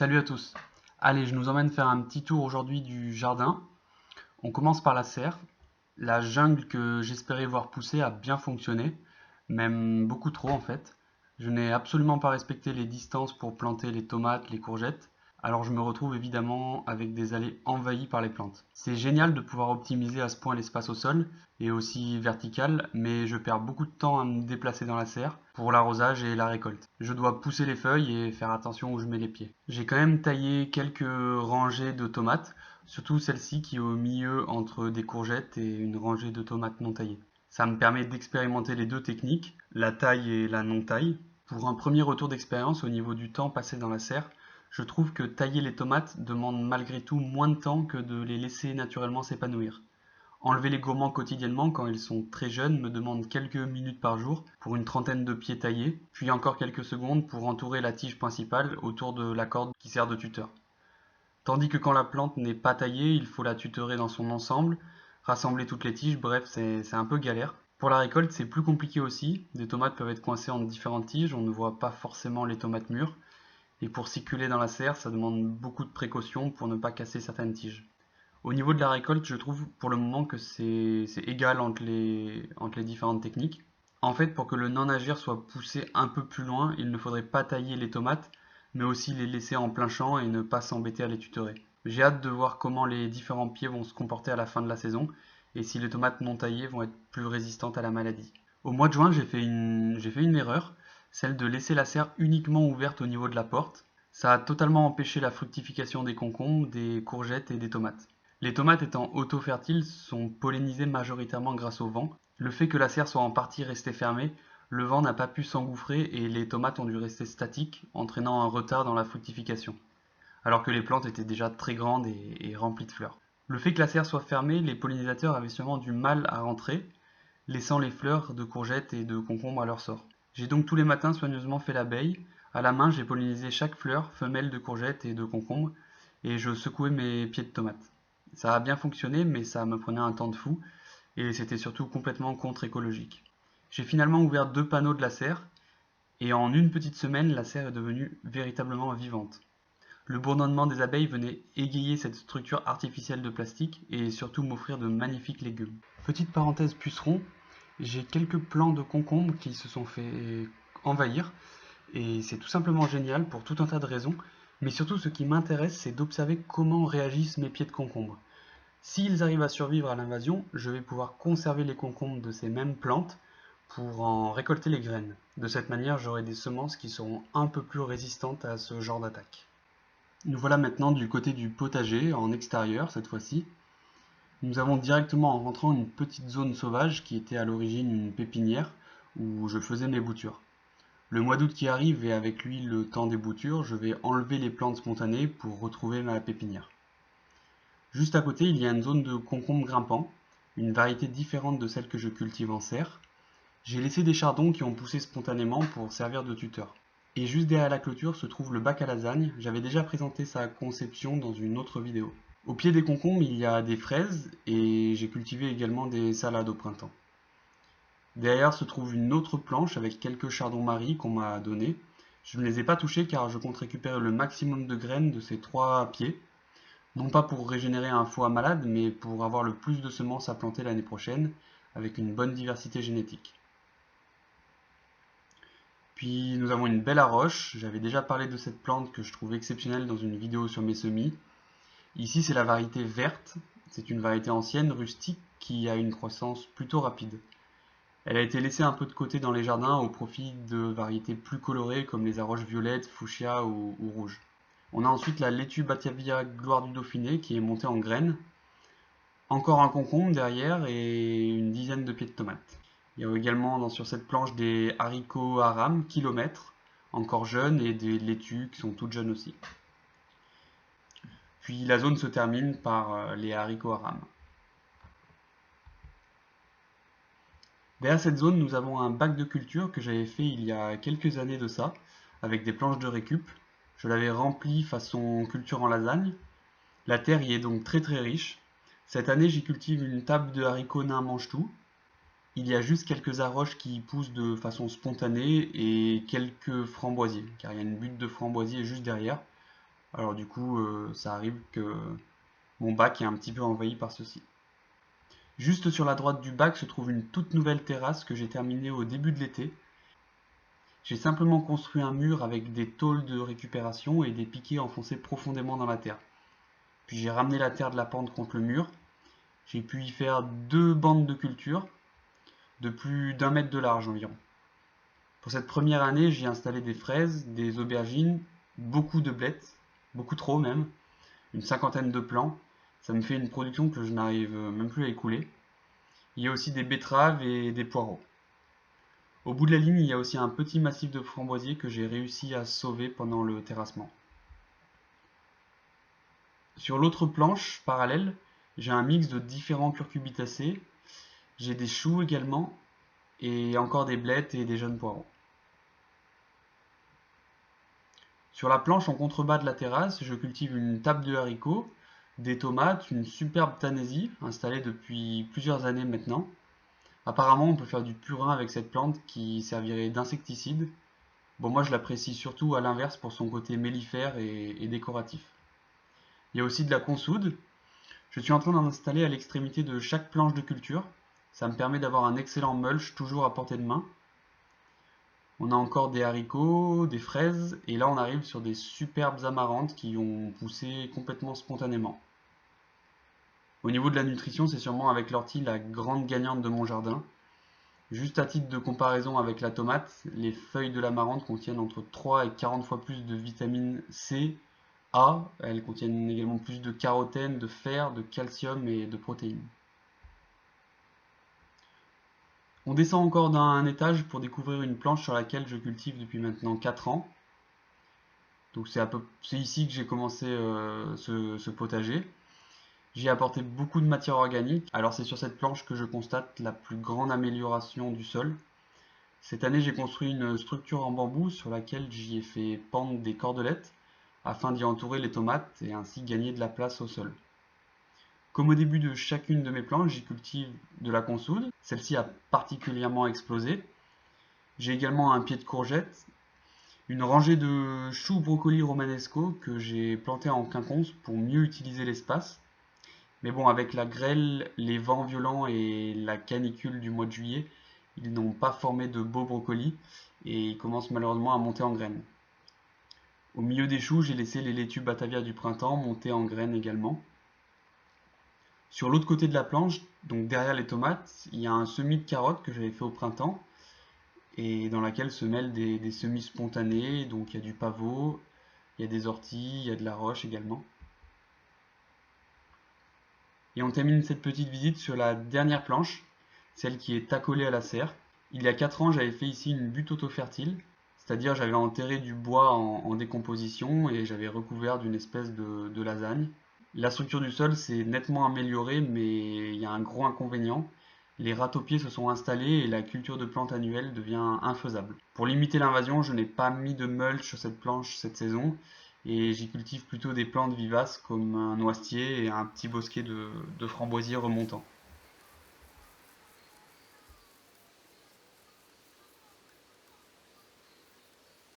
Salut à tous. Allez, je nous emmène faire un petit tour aujourd'hui du jardin. On commence par la serre. La jungle que j'espérais voir pousser a bien fonctionné, même beaucoup trop en fait. Je n'ai absolument pas respecté les distances pour planter les tomates, les courgettes, alors je me retrouve évidemment avec des allées envahies par les plantes. C'est génial de pouvoir optimiser à ce point l'espace au sol et aussi vertical, mais je perds beaucoup de temps à me déplacer dans la serre pour l'arrosage et la récolte. Je dois pousser les feuilles et faire attention où je mets les pieds. J'ai quand même taillé quelques rangées de tomates, surtout celle-ci qui est au milieu entre des courgettes et une rangée de tomates non taillées. Ça me permet d'expérimenter les deux techniques, la taille et la non-taille. Pour un premier retour d'expérience au niveau du temps passé dans la serre, je trouve que tailler les tomates demande malgré tout moins de temps que de les laisser naturellement s'épanouir. Enlever les gourmands quotidiennement quand ils sont très jeunes me demande quelques minutes par jour pour une trentaine de pieds taillés, puis encore quelques secondes pour entourer la tige principale autour de la corde qui sert de tuteur. Tandis que quand la plante n'est pas taillée, il faut la tutorer dans son ensemble, rassembler toutes les tiges, bref, c'est un peu galère. Pour la récolte, c'est plus compliqué aussi. Des tomates peuvent être coincées entre différentes tiges, on ne voit pas forcément les tomates mûres. Et pour circuler dans la serre, ça demande beaucoup de précautions pour ne pas casser certaines tiges. Au niveau de la récolte, je trouve pour le moment que c'est égal entre les différentes techniques. En fait, pour que le non-agir soit poussé un peu plus loin, il ne faudrait pas tailler les tomates, mais aussi les laisser en plein champ et ne pas s'embêter à les tutorer. J'ai hâte de voir comment les différents pieds vont se comporter à la fin de la saison, et si les tomates non taillées vont être plus résistantes à la maladie. Au mois de juin, j'ai fait une erreur, celle de laisser la serre uniquement ouverte au niveau de la porte. Ça a totalement empêché la fructification des concombres, des courgettes et des tomates. Les tomates étant auto-fertiles sont pollinisées majoritairement grâce au vent. Le fait que la serre soit en partie restée fermée, le vent n'a pas pu s'engouffrer et les tomates ont dû rester statiques, entraînant un retard dans la fructification, alors que les plantes étaient déjà très grandes et remplies de fleurs. Le fait que la serre soit fermée, les pollinisateurs avaient sûrement du mal à rentrer, laissant les fleurs de courgettes et de concombres à leur sort. J'ai donc tous les matins soigneusement fait l'abeille. À la main, j'ai pollinisé chaque fleur, femelle de courgettes et de concombres, et je secouais mes pieds de tomates. Ça a bien fonctionné, mais ça me prenait un temps de fou, et c'était surtout complètement contre-écologique. J'ai finalement ouvert 2 panneaux de la serre, et en une petite semaine, la serre est devenue véritablement vivante. Le bourdonnement des abeilles venait égayer cette structure artificielle de plastique et surtout m'offrir de magnifiques légumes. Petite parenthèse puceron, j'ai quelques plants de concombres qui se sont fait envahir et c'est tout simplement génial pour tout un tas de raisons, mais surtout ce qui m'intéresse c'est d'observer comment réagissent mes pieds de concombre. S'ils arrivent à survivre à l'invasion, je vais pouvoir conserver les concombres de ces mêmes plantes pour en récolter les graines. De cette manière, j'aurai des semences qui seront un peu plus résistantes à ce genre d'attaque. Nous voilà maintenant du côté du potager, en extérieur cette fois-ci. Nous avons directement en rentrant une petite zone sauvage qui était à l'origine une pépinière où je faisais mes boutures. Le mois d'août qui arrive et avec lui le temps des boutures, je vais enlever les plantes spontanées pour retrouver ma pépinière. Juste à côté, il y a une zone de concombres grimpants, une variété différente de celle que je cultive en serre. J'ai laissé des chardons qui ont poussé spontanément pour servir de tuteur. Et juste derrière la clôture se trouve le bac à lasagne, j'avais déjà présenté sa conception dans une autre vidéo. Au pied des concombres, il y a des fraises et j'ai cultivé également des salades au printemps. Derrière se trouve une autre planche avec quelques chardons-maries qu'on m'a donnés. Je ne les ai pas touchés car je compte récupérer le maximum de graines de ces 3 pieds, non pas pour régénérer un foie malade, mais pour avoir le plus de semences à planter l'année prochaine, avec une bonne diversité génétique. Puis nous avons une belle arroche, j'avais déjà parlé de cette plante que je trouve exceptionnelle dans une vidéo sur mes semis. Ici c'est la variété verte, c'est une variété ancienne, rustique, qui a une croissance plutôt rapide. Elle a été laissée un peu de côté dans les jardins au profit de variétés plus colorées comme les arroches violettes, fuchsia ou rouges. On a ensuite la laitue Batavia Gloire du Dauphiné qui est montée en graines, encore un concombre derrière et une dizaine de pieds de tomates. Il y a également sur cette planche des haricots aram kilomètres, encore jeunes, et des laitues qui sont toutes jeunes aussi. Puis la zone se termine par les haricots aram. Derrière cette zone, nous avons un bac de culture que j'avais fait il y a quelques années de ça, avec des planches de récup. Je l'avais rempli façon culture en lasagne. La terre y est donc très très riche. Cette année, j'y cultive une table de haricots nains mange-tout. Il y a juste quelques arroches qui poussent de façon spontanée et quelques framboisiers, car il y a une butte de framboisiers juste derrière. Alors du coup, ça arrive que mon bac est un petit peu envahi par ceci. Juste sur la droite du bac se trouve une toute nouvelle terrasse que j'ai terminée au début de l'été. J'ai simplement construit un mur avec des tôles de récupération et des piquets enfoncés profondément dans la terre. Puis j'ai ramené la terre de la pente contre le mur. J'ai pu y faire 2 bandes de culture de plus d'1 mètre de large environ. Pour cette première année, j'ai installé des fraises, des aubergines, beaucoup de blettes, beaucoup trop même, une cinquantaine de plants. Ça me fait une production que je n'arrive même plus à écouler. Il y a aussi des betteraves et des poireaux. Au bout de la ligne, il y a aussi un petit massif de framboisiers que j'ai réussi à sauver pendant le terrassement. Sur l'autre planche parallèle, j'ai un mix de différents curcubitacées. J'ai des choux également, et encore des blettes et des jeunes poireaux. Sur la planche en contrebas de la terrasse, je cultive une table de haricots, des tomates, une superbe tanésie installée depuis plusieurs années maintenant. Apparemment, on peut faire du purin avec cette plante qui servirait d'insecticide. Bon, moi je l'apprécie surtout à l'inverse pour son côté mellifère et décoratif. Il y a aussi de la consoude. Je suis en train d'en installer à l'extrémité de chaque planche de culture. Ça me permet d'avoir un excellent mulch toujours à portée de main. On a encore des haricots, des fraises, et là on arrive sur des superbes amarantes qui ont poussé complètement spontanément. Au niveau de la nutrition, c'est sûrement avec l'ortie la grande gagnante de mon jardin. Juste à titre de comparaison avec la tomate, les feuilles de l'amarante contiennent entre 3 et 40 fois plus de vitamine C, A, elles contiennent également plus de carotène, de fer, de calcium et de protéines. On descend encore d'un étage pour découvrir une planche sur laquelle je cultive depuis maintenant 4 ans. Donc c'est ici que j'ai commencé ce potager. J'y ai apporté beaucoup de matière organique. Alors c'est sur cette planche que je constate la plus grande amélioration du sol. Cette année, j'ai construit une structure en bambou sur laquelle j'y ai fait pendre des cordelettes afin d'y entourer les tomates et ainsi gagner de la place au sol. Comme au début de chacune de mes planches, j'y cultive de la consoude. Celle-ci a particulièrement explosé. J'ai également un pied de courgette, une rangée de choux brocolis romanesco que j'ai planté en quinconce pour mieux utiliser l'espace. Mais bon, avec la grêle, les vents violents et la canicule du mois de juillet, ils n'ont pas formé de beaux brocolis et ils commencent malheureusement à monter en graines. Au milieu des choux, j'ai laissé les laitues Batavia du printemps monter en graines également. Sur l'autre côté de la planche, donc derrière les tomates, il y a un semis de carottes que j'avais fait au printemps et dans laquelle se mêlent des semis spontanés. Donc il y a du pavot, il y a des orties, il y a de la roche également. Et on termine cette petite visite sur la dernière planche, celle qui est accolée à la serre. Il y a 4 ans, j'avais fait ici une butte auto-fertile, c'est-à-dire j'avais enterré du bois en décomposition et j'avais recouvert d'une espèce de lasagne. La structure du sol s'est nettement améliorée, mais il y a un gros inconvénient. Les râteaux-pieds se sont installés et la culture de plantes annuelle devient infaisable. Pour limiter l'invasion, je n'ai pas mis de mulch sur cette planche cette saison et j'y cultive plutôt des plantes vivaces comme un noisetier et un petit bosquet de framboisiers remontants.